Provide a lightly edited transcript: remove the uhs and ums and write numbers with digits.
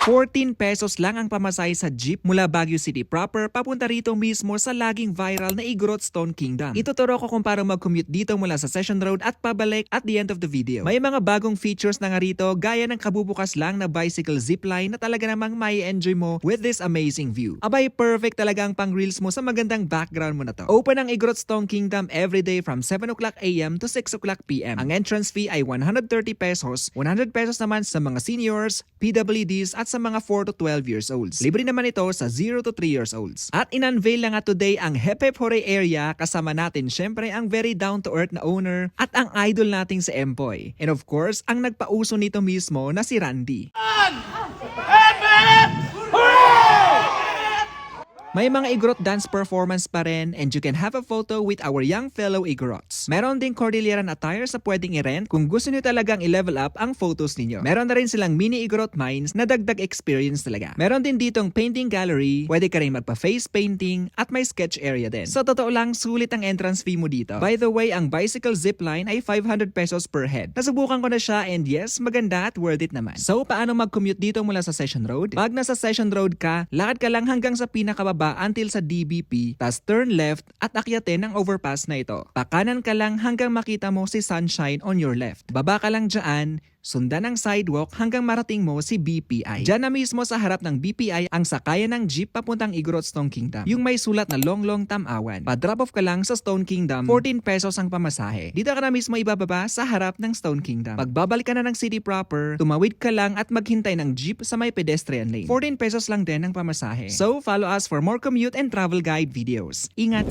14 pesos lang ang pamasahe sa jeep mula Baguio City proper papunta rito mismo sa laging viral na Igorot Stone Kingdom. Ituturo ko kung paano mag-commute dito mula sa Session Road at pabalik at the end of the video. May mga bagong features na nga rito gaya ng kabubukas lang na bicycle zipline na talaga namang may enjoy mo with this amazing view. Abay, perfect talaga ang pang reels mo sa magandang background mo na to. Open ang Igorot Stone Kingdom everyday from 7 o'clock AM to 6 o'clock PM. Ang entrance fee ay 130 pesos, 100 pesos naman sa mga seniors, PWDs at sa mga 4 to 12 years olds. Libre naman ito sa 0 to 3 years olds. At in-unveil na nga today ang Hep Hep Hooray area, kasama natin syempre ang very down to earth na owner at ang idol nating si Empoy. And of course, ang nagpauso nito mismo na si Randy. May mga Igorot dance performance pa rin and you can have a photo with our young fellow Igorots. Meron ding Cordilleran attire sa pwedeng i-rent kung gusto niyo talagang i-level up ang photos ninyo. Meron na rin silang mini Igorot mines na dagdag experience talaga. Meron din ditong painting gallery, pwede ka rin magpa-face painting at may sketch area din. So totoo lang, sulit ang entrance fee mo dito. By the way, ang bicycle zipline ay 500 pesos per head. Nasubukan ko na siya and yes, maganda at worth it naman. So paano mag-commute dito mula sa Session Road? Pag nasa Session Road ka, lakad ka lang hanggang sa pinakababa until sa DBP, tas turn left at akyatin ang overpass na ito. Pakanan ka lang hanggang makita mo si Sunshine on your left. Baba ka lang dyan, sundan ang sidewalk hanggang marating mo si BPI. Diyan na mismo sa harap ng BPI ang sakayan ng jeep papuntang Igorot Stone Kingdom. Yung may sulat na Long Long Tamawan. Pa-drop off ka lang sa Stone Kingdom, 14 pesos ang pamasahe. Dito ka na mismo ibababa sa harap ng Stone Kingdom. Pagbabalik ka na ng city proper, tumawid ka lang at maghintay ng jeep sa may pedestrian lane. 14 pesos lang din ang pamasahe. So follow us for more commute and travel guide videos. Ingat!